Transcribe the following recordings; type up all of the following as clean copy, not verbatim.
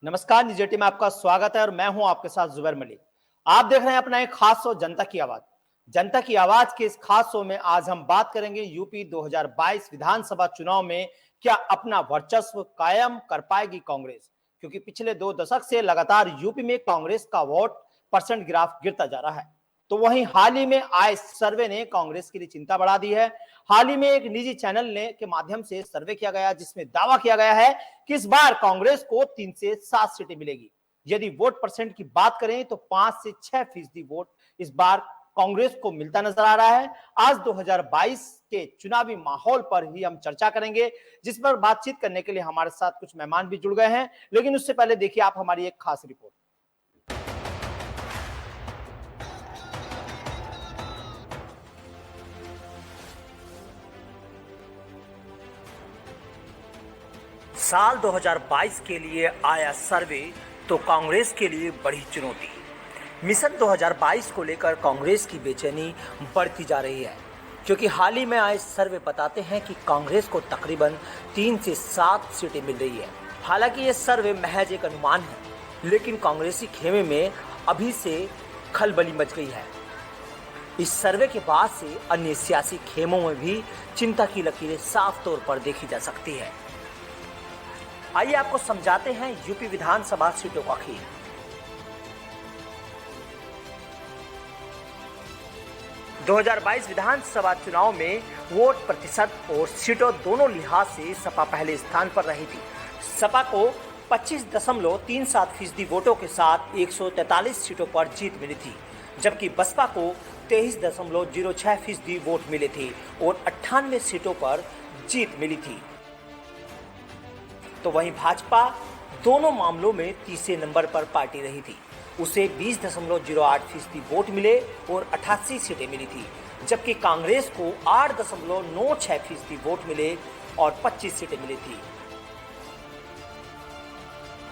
नमस्कार, निजेटी में आपका स्वागत है और मैं हूं आपके साथ जुबैर मलिक। आप देख रहे हैं अपना एक खास शो जनता की आवाज। जनता की आवाज के इस खास शो में आज हम बात करेंगे यूपी 2022 विधानसभा चुनाव में क्या अपना वर्चस्व कायम कर पाएगी कांग्रेस, क्योंकि पिछले 2 दशक से लगातार यूपी में कांग्रेस का वोट परसेंट ग्राफ गिरता जा रहा है। तो वहीं हाल ही में आए सर्वे ने कांग्रेस के लिए चिंता बढ़ा दी है। हाल ही में एक निजी चैनल ने के माध्यम से सर्वे किया गया जिसमें दावा किया गया है कि इस बार कांग्रेस को 3 से 7 सीटें मिलेगी। यदि वोट परसेंट की बात करें तो 5 से 6% वोट इस बार कांग्रेस को मिलता नजर आ रहा है। आज 2022 के चुनावी माहौल पर ही हम चर्चा करेंगे, जिस पर बातचीत करने के लिए हमारे साथ कुछ मेहमान भी जुड़ गए हैं। लेकिन उससे पहले देखिए आप हमारी एक खास रिपोर्ट। साल 2022 के लिए आया सर्वे तो कांग्रेस के लिए बड़ी चुनौती। मिशन 2022 को लेकर कांग्रेस की बेचैनी बढ़ती जा रही है, क्योंकि हाल ही में आए सर्वे बताते हैं कि कांग्रेस को तकरीबन 3 से 7 सीटें मिल रही है। हालांकि ये सर्वे महज एक अनुमान है, लेकिन कांग्रेसी खेमे में अभी से खलबली मच गई है। इस सर्वे के बाद से अन्य सियासी खेमों में भी चिंता की लकीरें साफ तौर पर देखी जा सकती है। आइए आपको समझाते हैं यूपी विधानसभा सीटों का खेल। दो 2022 विधानसभा चुनाव में वोट प्रतिशत और सीटों दोनों लिहाज से सपा पहले स्थान पर रही थी। सपा को 25.37% वोटों के साथ 143 सीटों पर जीत मिली थी, जबकि बसपा को 23.06% वोट मिले थे और 98 सीटों पर जीत मिली थी। तो वहीं भाजपा दोनों मामलों में तीसरे नंबर पर पार्टी रही थी। उसे 20.08% वोट मिले और 88 सीटें मिली थी, जबकि कांग्रेस को 8.96% वोट मिले और 25 सीटें मिली थी।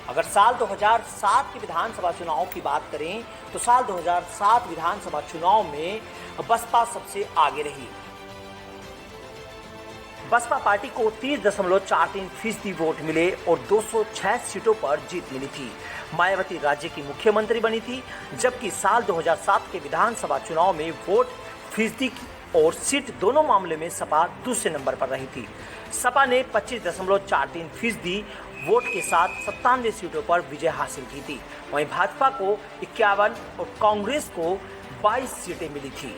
अगर साल 2007 के विधानसभा चुनाव की बात करें तो साल 2007 विधानसभा चुनाव में बसपा सबसे आगे रही। बसपा पार्टी को 30.43% वोट मिले और 206 सीटों पर जीत मिली थी। मायावती राज्य की मुख्यमंत्री बनी थी, जबकि साल 2007 के विधानसभा चुनाव में वोट फीसदी और सीट दोनों मामले में सपा दूसरे नंबर पर रही थी। सपा ने 25.43% वोट के साथ 97 सीटों पर विजय हासिल की थी। वहीं भाजपा को 51 और कांग्रेस को 22 सीटें मिली थी।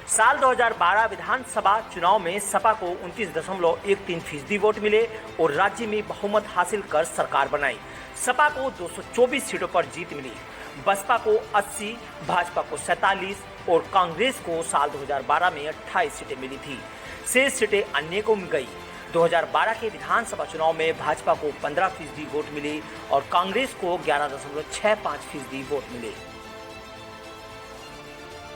साल 2012 विधानसभा चुनाव में सपा को 29.13% वोट मिले और राज्य में बहुमत हासिल कर सरकार बनाई। सपा को 224 सीटों पर जीत मिली। बसपा को 80, भाजपा को 47 और कांग्रेस को साल 2012 में 28 सीटें मिली थी। शेष सीटें अन्य को मिल गई। 2012 के विधानसभा चुनाव में भाजपा को 15% वोट मिले और कांग्रेस को 11.65% वोट मिले।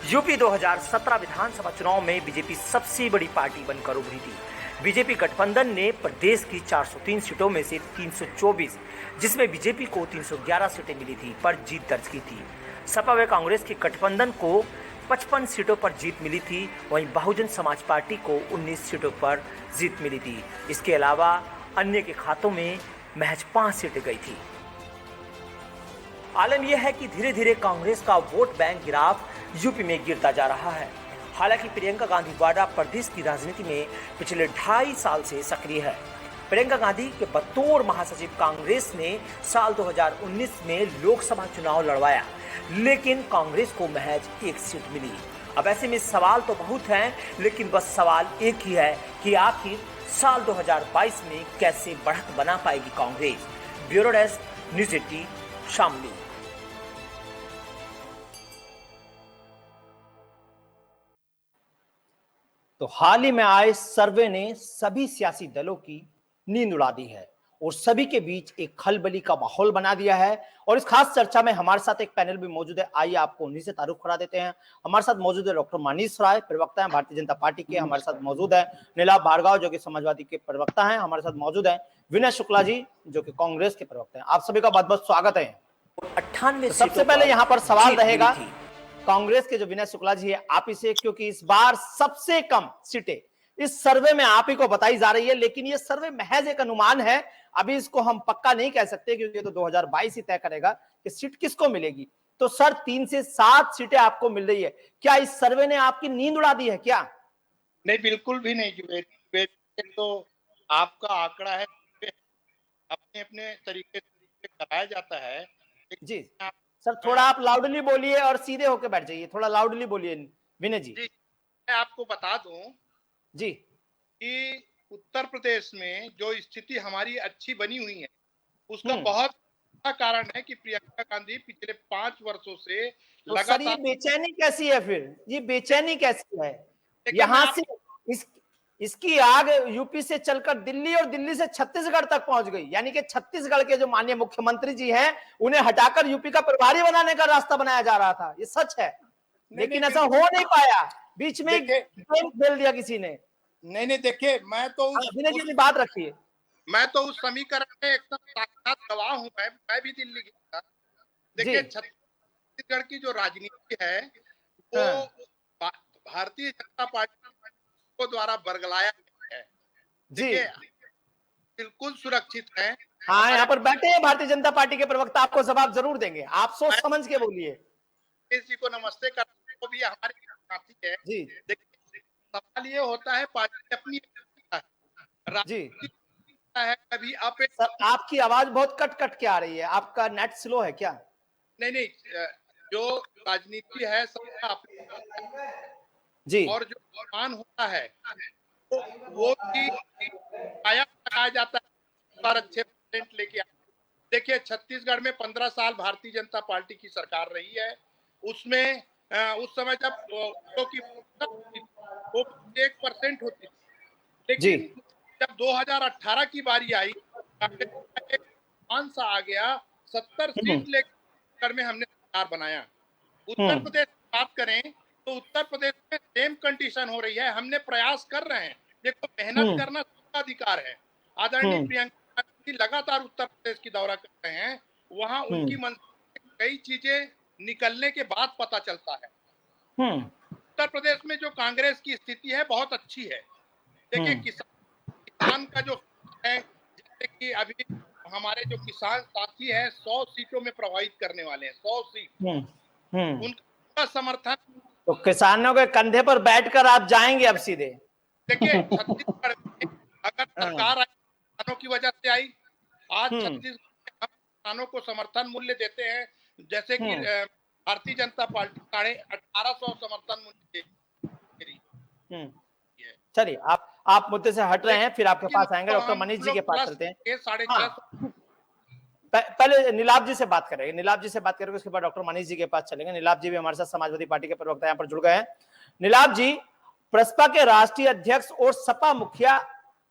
यूपी 2017 विधानसभा चुनाव में बीजेपी सबसे बड़ी पार्टी बनकर उभरी थी। बीजेपी गठबंधन ने प्रदेश की 403 सीटों में से 324, जिसमें बीजेपी को 311 सीटें मिली थी, पर जीत दर्ज की थी। सपा व कांग्रेस के गठबंधन को 55 सीटों पर जीत मिली थी। वहीं बहुजन समाज पार्टी को 19 सीटों पर जीत मिली थी। इसके अलावा अन्य के खातों में महज 5 सीटें गई थी। आलम यह है कि धीरे धीरे कांग्रेस का वोट बैंक ग्राफ यूपी में गिरता जा रहा है। हालांकि प्रियंका गांधी वाड्रा प्रदेश की राजनीति में पिछले 2.5 साल से सक्रिय है। प्रियंका गांधी के बतौर महासचिव कांग्रेस ने साल 2019 में लोकसभा चुनाव लड़वाया, लेकिन कांग्रेस को महज 1 सीट मिली। अब ऐसे में सवाल तो बहुत हैं, लेकिन बस सवाल एक ही है कि आखिर साल 2022 में कैसे बढ़त बना पाएगी Congress. Bureau desk, news 18, Shamli. तो हाल ही में आए सर्वे ने सभी सियासी दलों की नींद उड़ा दी है और सभी के बीच एक खलबली का माहौल बना दिया है। और इस खास चर्चा में हमारे साथ एक पैनल भी मौजूद है। आइए आपको उन्हीं से तारुफ करा देते हैं। हमारे साथ मौजूद है डॉक्टर मनीष राय, प्रवक्ता हैं भारतीय जनता पार्टी के। हमारे साथ मौजूद है नीलाभ भार्गव, जो कि समाजवादी के प्रवक्ता हैं। हमारे साथ मौजूद है विनय शुक्ला जी, जो कि कांग्रेस के प्रवक्ता हैं। आप सभी का बहुत बहुत स्वागत है। 98 तो सबसे पहले यहाँ पर सवाल रहेगा कांग्रेस के जो विनय शुक्ला जी है, आप इसे, क्योंकि इस बार सबसे कम सीटें इस सर्वे में आप ही को बताई जा रही है, लेकिन ये सर्वे महज एक अनुमान है। अभी इसको हम पक्का नहीं कह सकते, क्योंकि ये तो 2022 ही तय करेगा कि सीट किसको मिलेगी। तो सर 3 से 7 सीटें आपको मिल रही है, क्या इस सर्वे ने आपकी नींद उड़ा दी है क्या? नहीं, बिल्कुल भी नहीं जुबेर, तो आपका आंकड़ा है, अपने अपने तरीके से कराया जाता है। जी सर, थोड़ा आप लाउडली बोलिए और सीधे होकर बैठ जाइए, थोड़ा लाउडली बोलिए विनय जी। जी, मैं आपको बता दूं जी कि उत्तर प्रदेश में जो स्थिति हमारी अच्छी बनी हुई है, उसका हम्म। बहुत बड़ा कारण है कि प्रियंका गांधी पिछले 5 वर्षों से तो सर ये लगातार। बेचैनी कैसी है फिर? ये बेचैनी कैसी है? देखिए, यहां से इसकी आग यूपी से चलकर दिल्ली और दिल्ली से छत्तीसगढ़ तक पहुंच गई, यानी कि छत्तीसगढ़ के जो माननीय मुख्यमंत्री जी हैं, उन्हें हटाकर यूपी का प्रभारी बनाने का रास्ता बनाया जा रहा था। ये सच है, लेकिन ऐसा हो नहीं पाया। बीच में गेम खेल दिया किसी ने। नहीं, देखिए, मैं तो विनय जी बात रखिए। मैं तो उस समीकरण में एकदम साक्षात गवाह हूं। मैं भी दिल्ली गया था। देखिए, छत्तीसगढ़ की जो राजनीति है वो भारतीय जनता पार्टी को द्वारा बरगलाया गया है। देखिए, बिल्कुल सुरक्षित है। हाँ, यहाँ पर बैठे हैं भारतीय जनता पार्टी के प्रवक्ता, आपको जवाब जरूर देंगे, आप सोच समझ के बोलिए। जी को नमस्ते करने को भी हमारे साथी है जी। देखिए, सवाल ये होता है, पार्टी अपनी जी है, कभी आप सर आपकी आवाज बहुत कट कट के आ रही है, आपका नेट स्लो है क्या? नहीं, जो राजनीति है सबका जी, और जो सम्मान होता है वो भी आया लगाया जाता है और अच्छे परसेंट लेके आए। देखिए, छत्तीसगढ़ में 15 साल भारतीय जनता पार्टी की सरकार रही है। उसमें उस समय जब वो 1% होती थी, लेकिन जब 2018 की बारी आई, सा आ गया, 70 सीट लेकर में हमने सरकार बनाया। उत्तर प्रदेश की बात करें तो उत्तर प्रदेश में सेम कंडीशन हो रही है। हमने प्रयास कर रहे हैं। देखो, मेहनत करना सबका अधिकार है। आदरणीय प्रियंका गांधी लगातार उत्तर प्रदेश की दौरा कर रहे हैं। वहां उनकी मन कई चीजें निकलने के बाद पता चलता है। उत्तर प्रदेश में जो कांग्रेस की स्थिति है बहुत अच्छी है। देखिए, किसान का जो है, जैसे कि अभी हमारे जो किसान साथी हैं 100 सीटों में प्रभावित करने वाले हैं, 100 सीट। उनका समर्थन, तो किसानों के कंधे पर बैठकर आप जाएंगे अब सीधे। देखिए, छत्तीसगढ़ में अगर सरकार किसानों की वजह से आई, आज छत्तीसगढ़ में किसानों को समर्थन मूल्य देते हैं, जैसे कि भारतीय जनता पार्टी 1850 समर्थन मूल्य दे रही। चलिए, आप मुद्दे से हट रहे हैं, फिर आपके पास आएंगे। डॉक्टर मनीष जी के पास चलते हैं। 6.5 पहले नीलाभ जी से बात करेंगे, नीलाभ जी से बात करेंगे, उसके बाद डॉक्टर मनीष जी के पास चलेंगे। नीलाभ जी भी हमारे साथ समाजवादी पार्टी के प्रवक्ता यहाँ पर जुड़ गए हैं। नीलाभ जी, प्रसपा के राष्ट्रीय अध्यक्ष और सपा मुखिया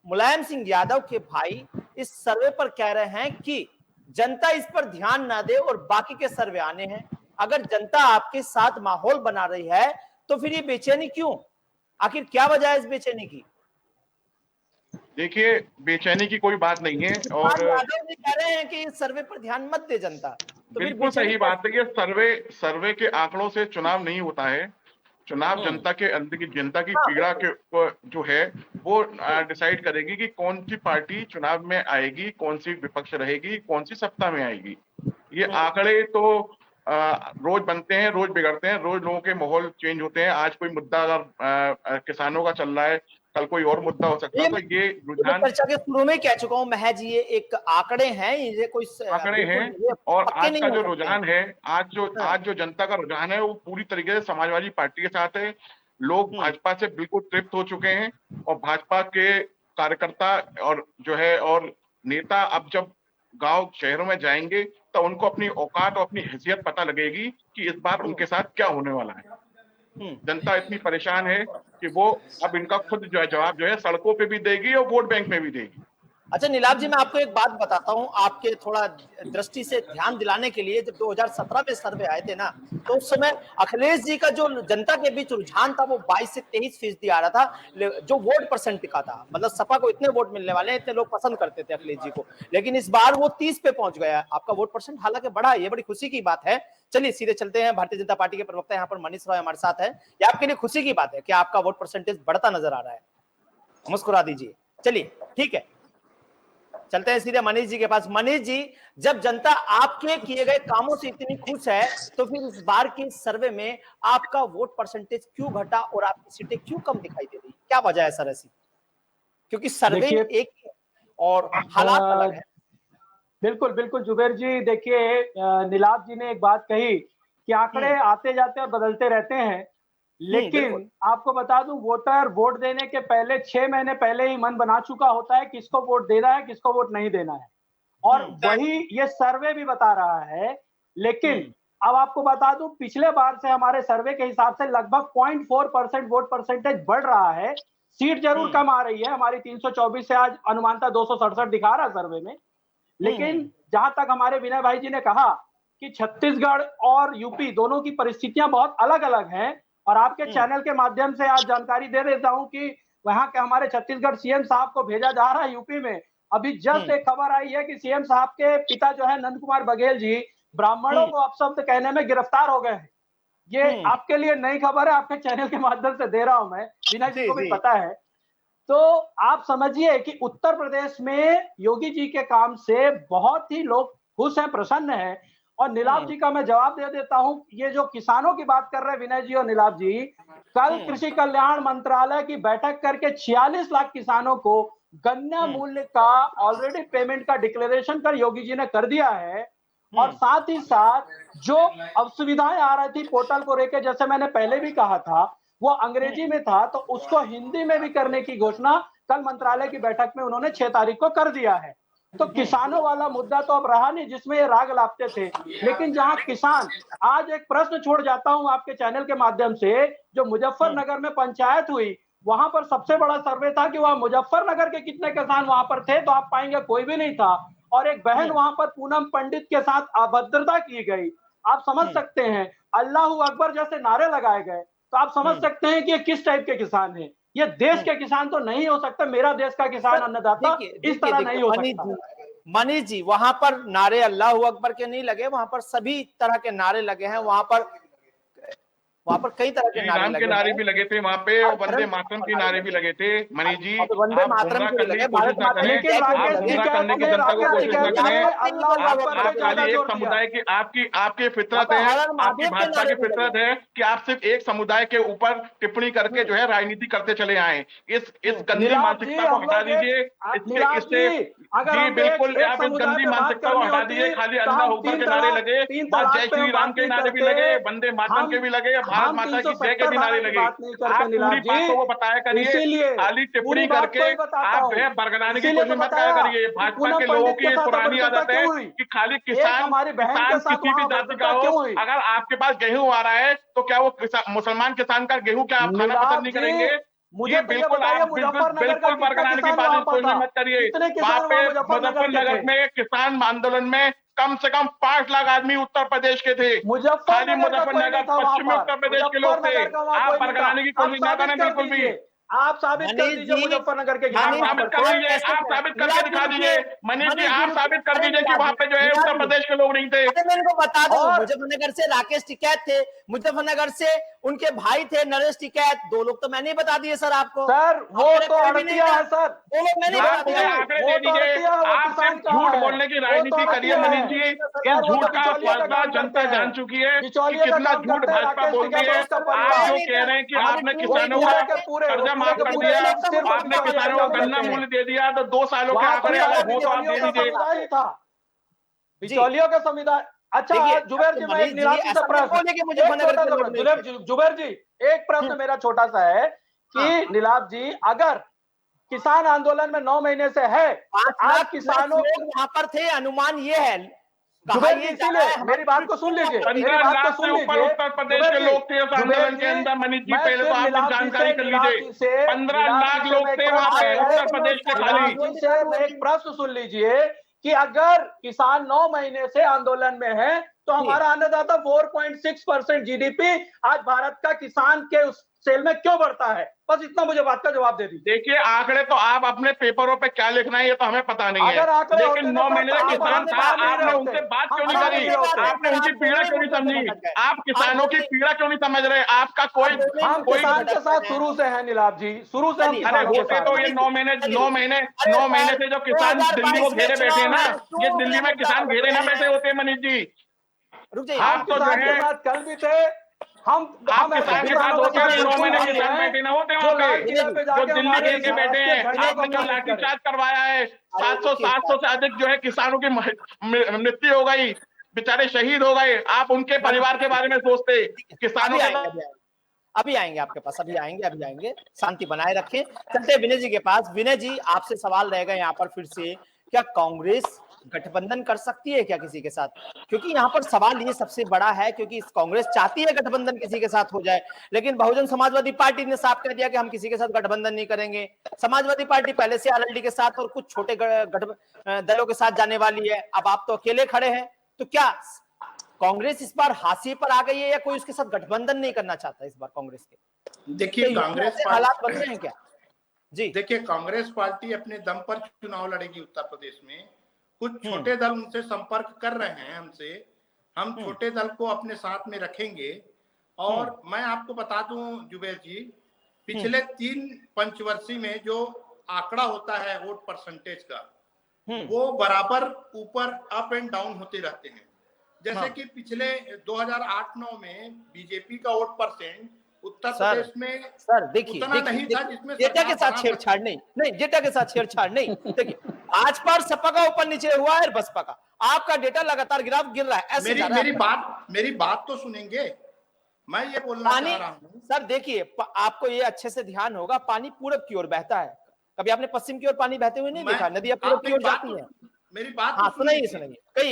मुलायम सिंह यादव के भाई इस सर्वे पर कह रहे हैं कि जनता इस पर ध्यान ना दे और बाकी के सर्वे आने हैं। अगर जनता आपके साथ माहौल बना रही है तो फिर ये बेचैनी क्यों? आखिर क्या वजह है इस बेचैनी की? देखिए, बेचैनी की कोई बात नहीं है। और यादव जी कह रहे हैं कि इस सर्वे पर ध्यान मत दे जनता, तो बिल्कुल सही बात है। ये सर्वे के आंकड़ों से चुनाव नहीं होता है। चुनाव जनता के अंदर की, जनता की पीड़ा के जो है वो डिसाइड करेगी कि कौन सी पार्टी चुनाव में आएगी, कौन सी विपक्ष रहेगी, कौन सी सत्ता में आएगी। ये आंकड़े तो रोज बनते हैं, रोज बिगड़ते हैं, रोज लोगों के माहौल चेंज होते हैं। आज कोई मुद्दा अगर किसानों का चल रहा है, कल कोई और मुद्दा हो सकता है। तो ये रुझान चर्चा के शुरू में कह चुका हूं, महज ये एक आंकड़े हैं, ये कोई आंकड़े हैं। और आज का जो रुझान है, आज जो जनता का रुझान है वो पूरी तरीके से समाजवादी पार्टी के साथ है। लोग भाजपा से बिल्कुल तृप्त हो चुके हैं और भाजपा के कार्यकर्ता और जो है और नेता अब जब गांव शहरों में जाएंगे तो उनको अपनी औकात और अपनी हैसियत पता लगेगी कि इस बार उनके साथ क्या होने वाला है। जनता इतनी परेशान है कि वो अब इनका खुद जो है जवाब जो है सड़कों पे भी देगी और वोट बैंक में भी देगी। अच्छा नीलाभ जी, मैं आपको एक बात बताता हूं, आपके थोड़ा दृष्टि से ध्यान दिलाने के लिए। जब 2017 में सर्वे आए थे ना, तो उस समय अखिलेश जी का जो जनता के बीच रुझान था वो 22 से 23% आ रहा था, जो वोट परसेंट टिका था। मतलब सपा को इतने वोट मिलने वाले हैं, इतने लोग पसंद करते थे अखिलेश जी को, लेकिन इस बार वो 30 पे पहुंच गया। आपका वोट परसेंट हालांकि बढ़ा, ये बड़ी खुशी की बात है। चलिए सीधे चलते हैं, भारतीय जनता पार्टी के प्रवक्ता यहाँ पर मनीष राय हमारे साथ है। ये आपके लिए खुशी की बात है कि आपका वोट परसेंटेज बढ़ता नजर आ रहा है? मुस्कुरा दीजिए। चलिए ठीक है, चलते हैं सीधे मनीष जी के पास। मनीष जी, जब जनता आपके किए गए कामों से इतनी खुश है, तो फिर इस बार के सर्वे में आपका वोट परसेंटेज क्यों घटा और आपकी सीटें क्यों कम दिखाई दे रही, क्या वजह है सर ऐसी? क्योंकि सर्वे एक है और हालात अलग है। बिल्कुल बिल्कुल जुबेर जी, देखिए नीलाभ जी ने एक बात कही कि आंकड़े आते जाते और बदलते रहते हैं, लेकिन आपको बता दूं, वोटर वोट देने के पहले 6 महीने पहले ही मन बना चुका होता है किसको वोट देना है, किसको वोट नहीं देना है, और वही ये सर्वे भी बता रहा है। लेकिन अब आपको बता दूं, पिछले बार से हमारे सर्वे के हिसाब से लगभग 0.4% वोट परसेंटेज बढ़ रहा है। सीट जरूर कम आ रही है, हमारी 324 से आज अनुमानतः 267 दिखा रहा है सर्वे में। लेकिन जहां तक हमारे विनय भाई जी ने कहा कि छत्तीसगढ़ और यूपी दोनों की परिस्थितियां बहुत अलग अलग हैं, और आपके चैनल के माध्यम से आज जानकारी दे देता हूं कि वहां के हमारे छत्तीसगढ़ सीएम साहब को भेजा जा रहा है यूपी में। अभी जस्ट एक खबर आई है कि सीएम साहब के पिता जो है नंद कुमार बघेल जी, ब्राह्मणों को अपशब्द कहने में गिरफ्तार हो गए हैं। ये आपके लिए नई खबर है, आपके चैनल के माध्यम से दे रहा हूं मैं, विनय जी को भी पता है। तो आप समझिए कि उत्तर प्रदेश में योगी जी के काम से बहुत ही लोग खुश हैं, प्रसन्न हैं। और नीलाभ जी का मैं जवाब दे देता हूं, ये जो किसानों की बात कर रहे हैं विनय जी और नीलाभ जी, कल कृषि कल्याण मंत्रालय की बैठक करके 46 लाख किसानों को गन्ना मूल्य का ऑलरेडी पेमेंट का डिक्लेरेशन कर योगी जी ने कर दिया है। और साथ ही साथ जो असुविधाएं आ रही थी पोर्टल को लेकर, जैसे मैंने पहले भी कहा था, वो अंग्रेजी में था, तो उसको हिंदी में भी करने की घोषणा कल मंत्रालय की बैठक में उन्होंने 6 तारीख को कर दिया है। तो किसानों वाला मुद्दा तो अब रहा नहीं जिसमें ये राग लापते थे। लेकिन जहां किसान, आज एक प्रश्न छोड़ जाता हूं आपके चैनल के माध्यम से, जो मुजफ्फरनगर में पंचायत हुई, वहां पर सबसे बड़ा सर्वे था कि वहां मुजफ्फरनगर के कितने किसान वहां पर थे, तो आप पाएंगे कोई भी नहीं था। और एक बहन वहां पर पूनम पंडित के साथ अभद्रता की गई। आप समझ सकते हैं, अल्लाहू अकबर जैसे नारे लगाए गए, तो आप समझ सकते हैं कि ये किस टाइप के किसान हैं। ये देश के किसान तो नहीं हो सकते, मेरा देश का किसान अन्नदाता इस तरह नहीं हो सकता। मनीष जी, वहां पर नारे अल्लाह अकबर के नहीं लगे, वहां पर सभी तरह के नारे लगे हैं। वहां पर कई तरह के नारे भी लगे थे वहां पे, और वंदे मातरम के नारे भी लगे थे। मनीष जी, वंदे मातरम के लगे, भारत माता करने की जनता को कोशिश न करें। आप खाली एक समुदाय की आपकी फितरत है, आपकी भाजपा की फितरत है कि आप सिर्फ एक समुदाय के ऊपर टिप्पणी करके जो है राजनीति करते चले आए। इस गंदी मानसिकता को हटा दीजिए। इससे जी बिल्कुल, आप इस गंदी मानसिकता को हटा दीजिए। खाली अल्लाह अकबर के नारे लगे, जय श्री राम के नारे भी लगे, वंदे मातरम के भी लगे, भारत माता की जय के भी नारे लगे। आप पूरी बात को वो बताया करिए, खाली टिप्पणी करके आप जो है बरगलाने की कोशिश मत करा करिए। भाजपा के लोगों की पुरानी आदत है कि खाली किसान किसी भी जाति का हो, अगर आपके पास गेहूं आ रहा है तो क्या वो मुसलमान किसान का गेहूं क्या आप खाना पसंद नहीं करेंगे? मुझे बिल्कुल आप बिल्कुल बरगलाने की बात कोशिश मत करिए। वहां पे मुजफ्फरनगर में किसान आंदोलन में कम से कम 5 लाख आदमी उत्तर प्रदेश के थे। खाली मुजफ्फरनगर पश्चिमी उत्तर प्रदेश के लोग थे। आप बरगलाने की कोशिश ना करें बिल्कुल भी। आप साबित कर दीजिए मुजफ्फरनगर के, आप साबित कर दीजिए, आप साबित करके दिखा दीजिए। मनीष जी, आप साबित कर दीजिए कि वहां पे जो है उत्तर प्रदेश के लोग नहीं थे। मैं इनको बता दूं, मुजफ्फरनगर से राकेश टिकैत थे, मुजफ्फरनगर से उनके भाई थे नरेश टिकैत, 2 लोग तो मैंने ही बता दिए सर आपको। सर वो तो अड़तिया है सर, 2 लोग मैंने बता दिए। आंकड़े दे दीजिए, आप सिर्फ झूठ बोलने की राजनीति करिए मनीष जी। इस झूठ का फैसला जनता जान चुकी है कि कितना झूठ भाजपा बोलती है। आप जो कह रहे हैं कि आपने किसानों का कर्जा माफ कर दिया, आपने किसानों को गन्ना मूल्य दे दिया, तो 2 सालों के आंकड़े वो तो आप दे दीजिए। बिचौलियों का संविधान। अच्छा जुबेर जी, मैं निराशा से प्रश्न, जुबेर जी एक प्रश्न मेरा छोटा सा है कि नीलाभ जी, अगर किसान आंदोलन में 9 महीने से है, आज किसानों वहां पर थे, अनुमान ये है। जुबेर जी, इसीलिए मेरी बात को सुन लीजिए, मेरी बात को सुन लीजिए। उत्तर प्रदेश के लोग थे उस आंदोलन के अंदर। मनीष जी, पहले तो आप जानकारी कर लीजिए, 15 लाख लोग थे वहां पे उत्तर प्रदेश के। खाली एक प्रश्न सुन लीजिए कि अगर किसान 9 महीने से आंदोलन में है, तो हमारा अन्नदाता 4.6% जीडीपी आज भारत का किसान के सेल में क्यों बढ़ता है? बस इतना मुझे बात का जवाब दे दीजिए। देखिए, आंकड़े तो आप अपने पेपरों पे क्या लिखना है ये तो हमें पता नहीं है, अगर आंकड़े लेकिन 9 महीने से किसान था, आपने उनसे बात क्यों नहीं करी? आपने उनकी पीड़ा क्यों नहीं समझी? आप किसानों की पीड़ा क्यों नहीं समझ रहे? आपका कोई हम किसान के साथ शुरू से हैं नीलाभ जी, शुरू से हम अरे किसानों के होते साथ तो ये 9 महीने से जो किसान दिल्ली को घेरे बैठे हैं ना, ये दिल्ली में किसान घेरे ना बैठे होते मनीष जी। रुक जाइए, हम किसान के साथ कल भी थे, हम किसान के साथ होते हैं, 9 महीने किसान बैठे ना होते वहाँ पे, जो दिल्ली घेर के बैठे हैं। आपने जो लाठीचार्ज करवाया है, 700 से अधिक जो है किसानों की मृत्यु हो गई, बेचारे शहीद हो गए। आप उनके परिवार के बारे में सोचते, किसानों के अभी आएंगे आपके पास, अभी आएंगे, शांति बनाए रखें। चलते विनय जी के पास। विनय जी, आपसे सवाल रहेगा यहाँ पर फिर से, क्या कांग्रेस गठबंधन कर सकती है क्या किसी के साथ? क्योंकि यहाँ पर सवाल ये सबसे बड़ा है, क्योंकि कांग्रेस चाहती है गठबंधन किसी के साथ हो जाए, लेकिन बहुजन समाजवादी पार्टी ने साफ कह दिया कि हम किसी के साथ गठबंधन नहीं करेंगे। समाजवादी पार्टी पहले से आरएलडी के साथ और कुछ छोटे दलों के साथ जाने वाली है। अब आप तो अकेले खड़े हैं, तो क्या कांग्रेस इस बार हाशिए पर आ गई है या कोई उसके साथ गठबंधन नहीं करना चाहता इस बार कांग्रेस के? देखिए, कांग्रेस हालात बन रहे हैं क्या? जी देखिए, कांग्रेस पार्टी अपने दम पर चुनाव लड़ेगी उत्तर प्रदेश में। कुछ छोटे दल उनसे संपर्क कर रहे हैं हमसे, हम छोटे दल को अपने साथ में रखेंगे। और मैं आपको बता दूं जुबेर जी, पिछले 3 पंचवर्षीय में जो आंकड़ा होता है वोट परसेंटेज का, वो बराबर ऊपर अप एंड डाउन होते रहते हैं। जैसे कि पिछले 2008-9 में बीजेपी का वोट परसेंट उत्तर प्रदेश में सर देखिए उतना नहीं था जिसमें डेटा के साथ छेड़छाड़ नहीं, डेटा के साथ छेड़छाड़ नहीं। देखिए, आज पर सपा का ऊपर नीचे हुआ है, बसपा का आपका डेटा लगातार गिराव गिर रहा है। ऐसे मेरी बात तो सुनेंगे, मैं ये बोलना चाह रहा हूँ। सर देखिए, आपको ये अच्छे से ध्यान होगा, पानी पूरब की ओर बहता है। कभी आपने पश्चिम की ओर पानी बहते हुए नहीं देखा? नदियां पूरब की ओर जाती हैं। मेरी बात हाँ, सुनाइए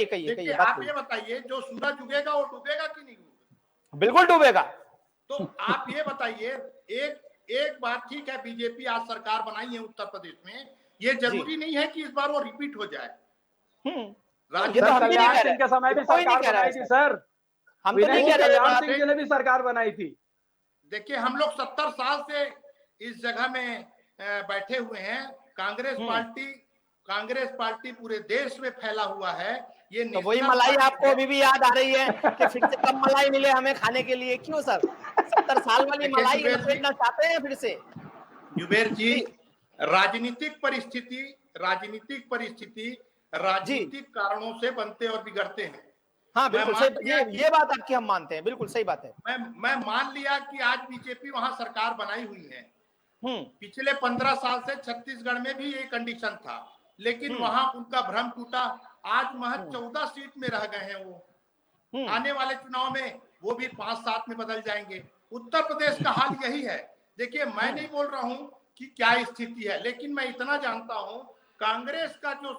कहिए। आप ये बताइए, जो सूरज उगेगा वो डूबेगा कि नहीं डूबेगा? बिल्कुल डूबेगा। तो आप ये बताइए, एक बार ठीक है, बीजेपी आज सरकार बनाई है उत्तर प्रदेश में, ये जरूरी नहीं है कि इस बार वो रिपीट हो जाए। कल्याण सिंह के समय भी सरकार बनाई थी सर, हम तो नहीं कह रहे, कल्याण सिंह जी ने भी सरकार बनाई थी। देखिए, हम लोग 70 साल से इस जगह में बैठे हुए हैं। कांग्रेस पार्टी पूरे देश में फैला हुआ है। ये तो वही मलाई आपको अभी भी याद आ रही है कि फिर से कम मलाई मिले हमें खाने के लिए? क्यों सर, 70 साल वाली मलाई लपेटना चाहते हैं फिर से? जुबेर जी, राजनीतिक परिस्थिति राजनीतिक कारणों से बनते और बिगड़ते हैं। हाँ बिल्कुल सही, ये बात आपकी हम मानते हैं, बिल्कुल सही बात है। मैं मान लिया कि आज बीजेपी वहां सरकार बनाई हुई है। पिछले 15 साल से छत्तीसगढ़ में भी ये कंडीशन था, लेकिन वहां उनका भ्रम टूटा। आज महज 14 सीट में रह गए हैं वो। आने वाले चुनाव में वो भी 5-7 में बदल जाएंगे। उत्तर प्रदेश का हाल यही है। देखिए, मैं नहीं बोल रहा हूं कि क्या स्थिति है, लेकिन मैं इतना जानता हूं, कांग्रेस का जो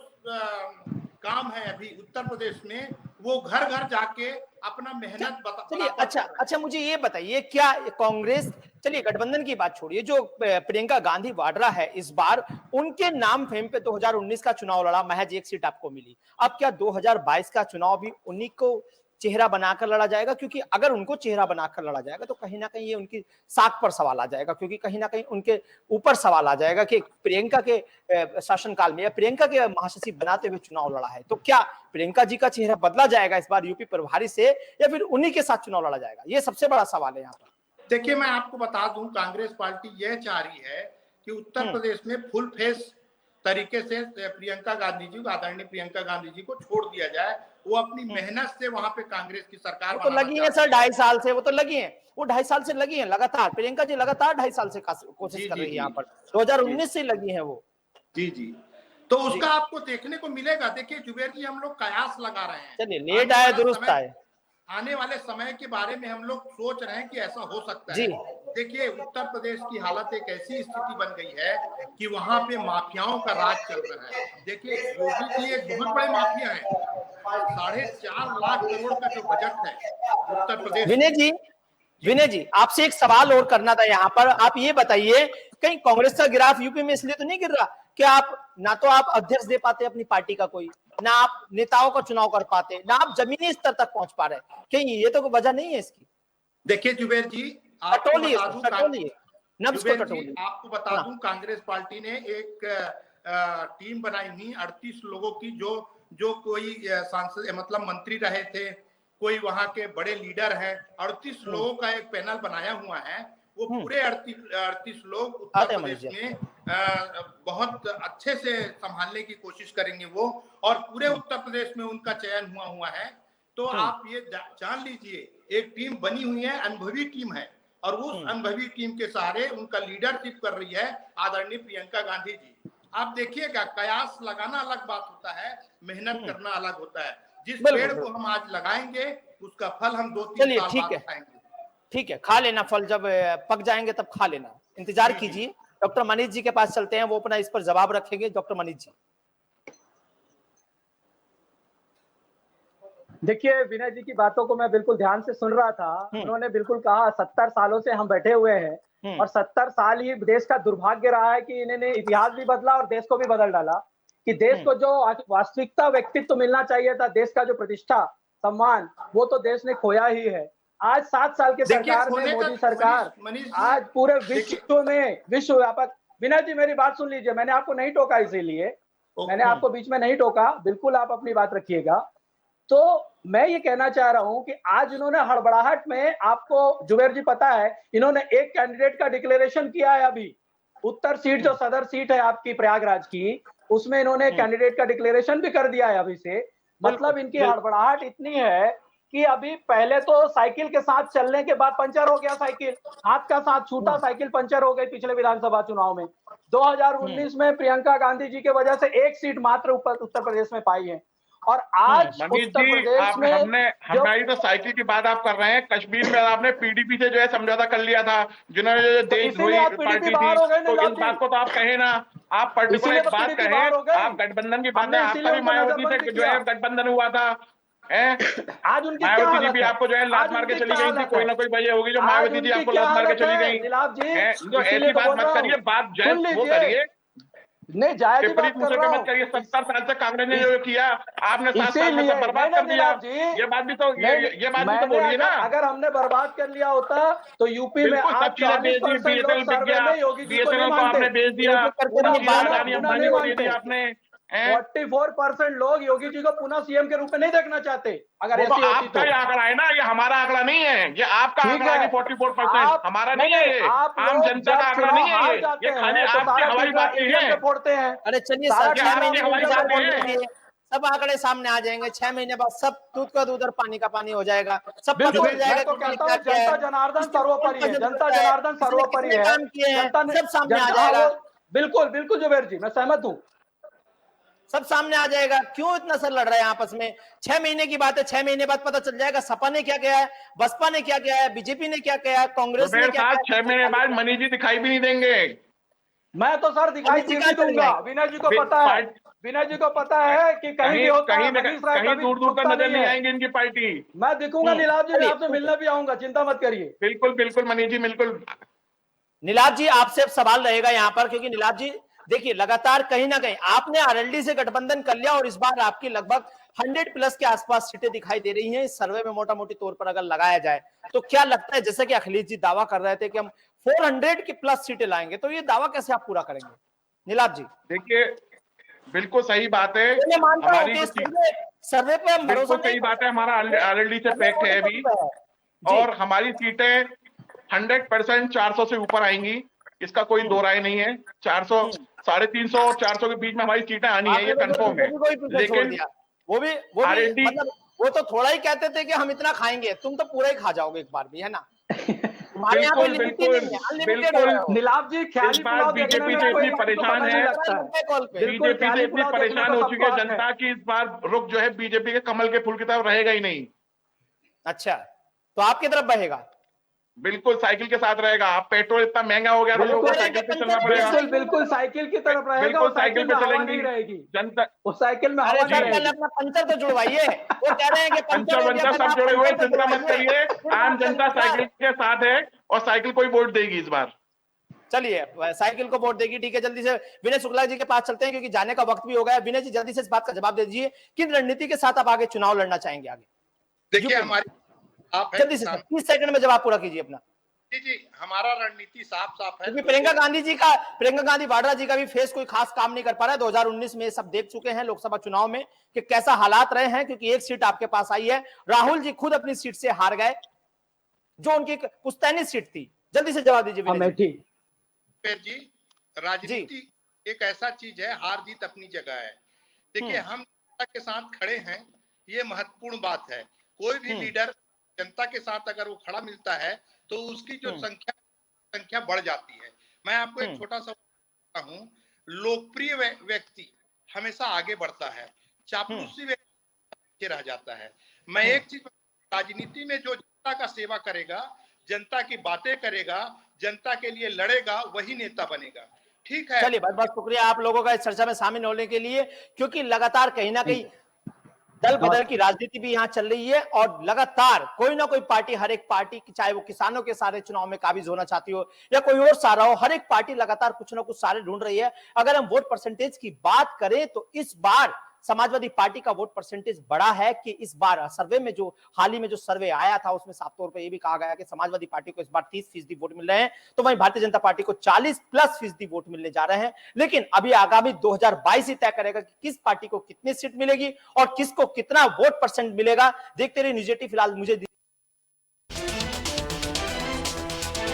काम है अभी उत्तर प्रदेश में, वो घर घर जाके अपना मेहनत चलिए अच्छा मुझे ये बताइए, क्या कांग्रेस, चलिए गठबंधन की बात छोड़िए, जो प्रियंका गांधी वाड्रा है इस बार उनके नाम फेम पे 2019 का चुनाव लड़ा, महज 1 सीट आपको मिली। अब क्या 2022 का चुनाव भी उन्हीं को चेहरा बनाकर लड़ा जाएगा? क्योंकि अगर उनको चेहरा बनाकर लड़ा जाएगा तो कहीं ना कहीं ये उनकी साख पर सवाल आ जाएगा, क्योंकि कहीं ना कहीं उनके ऊपर सवाल आ जाएगा कि प्रियंका के शासनकाल में या प्रियंका के महासचिव बनाते हुए चुनाव लड़ा है, तो क्या प्रियंका जी का चेहरा बदला जाएगा इस बार यूपी प्रभारी से, या फिर उन्हीं के साथ चुनाव लड़ा जाएगा? ये सबसे बड़ा सवाल है यहाँ पर। देखिए, मैं आपको बता दूं, कांग्रेस पार्टी यह चाह रही है कि उत्तर प्रदेश में फुल फेस तरीके से प्रियंका गांधी जी, आदरणीय प्रियंका गांधी जी को छोड़ दिया जाए। वो अपनी मेहनत से वहां पे कांग्रेस की सरकार तो लगी है सर 2.5 साल से, वो तो लगी है, वो 2.5 साल से लगी है लगातार। प्रियंका जी लगातार 2.5 साल से कोशिश कर रही है यहाँ पर, 2019 से लगी है वो। जी तो उसका आपको देखने को मिलेगा। देखिए जुबेर जी, हम लोग कयास लगा रहे हैं, चलिए लेट आए दुरुस्त आए। आने वाले समय के बारे में हम लोग सोच रहे हैं कि ऐसा हो सकता है। देखिए, उत्तर प्रदेश की हालत एक ऐसी स्थिति बन गई है कि वहां पे माफियाओं का राज चल रहा है। देखिए, योगी जी एक बहुत बड़े माफिया है। 4.5 लाख करोड़ का जो बजट है उत्तर प्रदेश। विनय जी आपसे एक सवाल और करना था यहाँ पर। आप ये बताइए, कहीं कांग्रेस का गिराफ यूपी में इसलिए तो नहीं गिर रहा कि आप ना तो आप अध्यक्ष दे पाते अपनी पार्टी का कोई, ना आप नेताओं का चुनाव कर पाते, ना आप जमीनी स्तर तक पहुंच पा रहे, कहीं ये तो कोई वजह नहीं है इसकी? देखिए जुबेर जी, टटोलिए नब्ज को टटोलिए। आपको बता दूं कांग्रेस पार्टी ने एक टीम बनाई हुई 38 लोगों की, जो कोई सांसद मतलब मंत्री रहे थे, कोई वहां के बड़े लीडर हैं, 38 लोगों का एक पैनल बनाया हुआ है। वो पूरे 38 लोग उत्तर प्रदेश में बहुत अच्छे से संभालने की कोशिश करेंगे वो, और पूरे उत्तर प्रदेश में उनका चयन हुआ है। तो आप ये जान लीजिए, एक टीम बनी हुई है, अनुभवी टीम है, और उस अनुभवी टीम के सहारे उनका लीडरशिप कर रही है आदरणीय प्रियंका गांधी जी। आप देखिएगा, कयास लगाना अलग बात होता है, मेहनत करना अलग होता है। जिस पेड़ को हम आज लगाएंगे उसका फल हम 2-3 साल बाद खाएंगे। ठीक है, खा लेना फल, जब पक जाएंगे तब खा लेना, इंतजार कीजिए। डॉक्टर मनीष जी के पास चलते हैं, वो अपना इस पर जवाब रखेंगे। डॉक्टर मनीष जी। देखिए, विनय जी की बातों को मैं बिल्कुल ध्यान से सुन रहा था। उन्होंने बिल्कुल कहा 70 सालों से हम बैठे हुए हैं, और 70 साल ही देश का दुर्भाग्य रहा है कि इन्होंने इतिहास भी बदला और देश को भी बदल डाला। कि देश को जो वास्तविकता व्यक्तित्व मिलना चाहिए था, देश का जो प्रतिष्ठा सम्मान, वो तो देश ने खोया ही है। आज 7 साल के सरकार में मोदी सरकार आज पूरे विश्व में विश्व व्यापक। विनय जी मेरी बात सुन लीजिए, मैंने आपको नहीं टोका, इसीलिए मैंने आपको बीच में नहीं टोका, बिल्कुल आप अपनी बात रखिएगा। तो मैं ये कहना चाह रहा हूं कि आज इन्होंने हड़बड़ाहट में, आपको जुबेर जी पता है, इन्होंने एक कैंडिडेट का डिक्लेरेशन किया है। अभी उत्तर सीट जो सदर सीट है आपकी प्रयागराज की, उसमें इन्होंने कैंडिडेट का डिक्लेरेशन भी कर दिया है अभी से। मतलब इनकी हड़बड़ाहट इतनी है कि अभी पहले तो साइकिल के साथ चलने के बाद पंचर हो गया साइकिल, हाथ का साथ छूटा, साइकिल पंचर हो गई पिछले विधानसभा चुनाव में। 2019 में प्रियंका गांधी जी के वजह से एक सीट मात्र उत्तर प्रदेश में पाई है। और आज उत्तर प्रदेश में हमारी तो साइकिल की बात आप कर रहे हैं, कश्मीर में आपने पीडीपी से जो है समझौता कर लिया था, जिन्होंने जो देशद्रोही पार्टी थी, तो इस बात को तो आप कहें ना, आप पर्टिकुलर एक बात कहें, आप गठबंधन की बात है, आपका भी मायावती से जो है गठबंधन हुआ था। आज उनकी मायावती जी भी आपको जो है लात मार के चली गई थी, कोई ना कोई वजह होगी जो मायावती जी आपको लात मार के चली गई। तो ऐसी बात मत करिए, बात जो है वो करिए, नहीं जायज बात कर रहा हूं। मत करिए। 70 साल से कांग्रेस ने जो किया, आपने 7 साल में बर्बाद कर दिया। ये बात भी तो बोलिए ना। अगर हमने बर्बाद कर लिया होता तो यूपी में आप 40% योगी जी को आपने बेच दिया, आपने 44% लोग योगी जी को पुनः सीएम के रूप में नहीं देखना चाहते। अगर ऐसी होती आपका तो आंकड़ा है ना, ये हमारा आंकड़ा नहीं है, ये आपका आंकड़ा है 44%, हमारा नहीं है, ये आम जनता का आंकड़ा नहीं है, ये खाली आपकी हवाई बातें हैं। फोड़ते हैं। अरे चलिए, सब आंकड़े सामने आ जाएंगे 6 महीने बाद, सब दूध का दूध और पानी का पानी हो जाएगा, सब पता चल जाएगा। तो कहता हूं जनता जनार्दन सर्वोपरि है, जनता जनार्दन सर्वोपरि है, सब सामने आ जाएगा। बिल्कुल बिल्कुल जुबेर जी, मैं सहमत हूँ, सब सामने आ जाएगा। क्यों इतना सर लड़ रहे हैं आपस में? 6 महीने की बात है, 6 महीने बाद पता चल जाएगा सपा ने क्या किया है, बसपा ने क्या किया है, बीजेपी ने क्या किया है, कांग्रेस ने क्या किया। 6 महीने बाद मनीष जी दिखाई भी नहीं देंगे। मैं तो सर दिखाई नहीं दूंगा। विनय जी को पता है, विनय जी को पता है कि कहीं भी होता है, कहीं दूर दूर तक नजर नहीं आएंगे इनकी पार्टी। मैं दिखूंगा नीलाभ जी, आपसे मिलने भी आऊंगा, चिंता मत करिए। बिल्कुल बिल्कुल मनीष जी, बिल्कुल। नीलाभ जी आपसे सवाल रहेगा यहाँ पर, क्योंकि नीलाभ जी देखिए लगातार कहीं ना कहीं आपने आरएलडी से गठबंधन कर लिया और इस बार आपकी लगभग 100+ के आसपास सीटें दिखाई दे रही हैं इस सर्वे में, मोटा मोटी तौर पर अगर लगाया जाए तो क्या लगता है, जैसे कि अखिलेश जी दावा कर रहे थे कि हम 400 की प्लस सीटें लाएंगे, तो ये दावा कैसे आप पूरा करेंगे नीलाभ जी? देखिए बिल्कुल सही बात है, हमारी सर्वे पे हम भरोसा, सही बात है, हमारा आरएलडी से पैक्ट है अभी, और हमारी सीटें 100% 400 से ऊपर आएंगी, इसका कोई दो राय नहीं है। 400, 350 और 400 के बीच में हमारी सीटें आनी है, ये कंफर्म है। लेकिन वो भी मतलब वो तो थोड़ा ही कहते थे कि हम इतना खाएंगे, तुम तो पूरा ही खा जाओगे एक बार भी, है ना? हमारे यहाँ नीलाभ जी बीजेपी से इतनी परेशान है, बीजेपी से इतनी परेशान हो चुकी है जनता की, इस बार रुख जो है बीजेपी के कमल के फूल की तरफ रहेगा ही नहीं। अच्छा, तो आपकी तरफ बहेगा? बिल्कुल साइकिल के साथ रहेगा। आप पेट्रोल इतना महंगा हो गया तो लोगों को साइकिल पे चलना पड़ेगा। बिल्कुल साइकिल की तरफ रहेगा, बिल्कुल साइकिल पे चलेंगी जनता, उस साइकिल में हवा नहीं रहेगी। अपना पंचर तो जुड़वाइए, वो कह रहे हैं कि पंचर सब जुड़े हुए, चिंता मत करिए, आम जनता साइकिल के साथ है और साइकिल को ही वोट देगी इस बार। चलिए साइकिल को वोट देगी, ठीक है। जल्दी से विनय शुक्ला जी के पास चलते हैं क्योंकि जाने का वक्त भी हो गया। विनय जी जल्दी से इस बात का जवाब दे दीजिए, किन रणनीति के साथ आप आगे चुनाव लड़ना चाहेंगे आगे? देखिए हमारी, आप जल्दी से 30 सेकंड में जवाब पूरा कीजिए अपना। जी जी, हमारा रणनीति साफ साफ है। क्योंकि प्रियंका गांधी वाड्रा जी का भी फेस कोई खास काम नहीं कर पा रहा है। 2019 में ये सब देख चुके हैं लोकसभा चुनाव में कि कैसा हालात रहे हैं, क्योंकि एक सीट आपके पास आई है। राहुल जी खुद अपनी सीट से हार गए, जो उनकी पुश्तैनी सीट थी। जल्दी से जवाब दीजिए विनय जी। जी, राजनीति एक ऐसा चीज है, हार जीत अपनी जगह है। देखिए, हम जनता के साथ खड़े हैं, ये महत्वपूर्ण बात है। कोई भी लीडर जनता के साथ अगर वो खड़ा मिलता है तो उसकी जो संख्या बढ़ जाती है। मैं आपको एक छोटा सा बताता हूं, लोकप्रिय व्यक्ति हमेशा आगे बढ़ता है, चापलूसी व्यक्ति रह जाता है। मैं एक चीज, राजनीति में जो जनता का सेवा करेगा, जनता की बातें करेगा, जनता के लिए लड़ेगा, वही नेता बनेगा। ठीक है, चलिए, बहुत बहुत शुक्रिया आप लोगों का इस चर्चा में शामिल होने के लिए, क्योंकि लगातार कहीं ना कहीं दल बदल की राजनीति भी यहाँ चल रही है और लगातार कोई ना कोई पार्टी, हर एक पार्टी, चाहे वो किसानों के सारे चुनाव में काबिज होना चाहती हो या कोई और सारा हो, हर एक पार्टी लगातार कुछ ना कुछ सारे ढूंढ रही है। अगर हम वोट परसेंटेज की बात करें तो इस बार समाजवादी पार्टी का वोट परसेंटेज बड़ा है कि इस बार सर्वे में जो हाल ही में जो सर्वे आया था उसमें साफ तौर पर यह भी कहा गया कि समाजवादी पार्टी को इस बार 30% वोट मिल रहे हैं, तो वहीं भारतीय जनता पार्टी को 40+% वोट मिलने जा रहे हैं। लेकिन अभी आगामी 2022 ही तय करेगा कि किस पार्टी को कितनी सीट मिलेगी और किसको कितना वोट परसेंट मिलेगा। देखते रहिए न्यूज़ 18। फिलहाल मुझे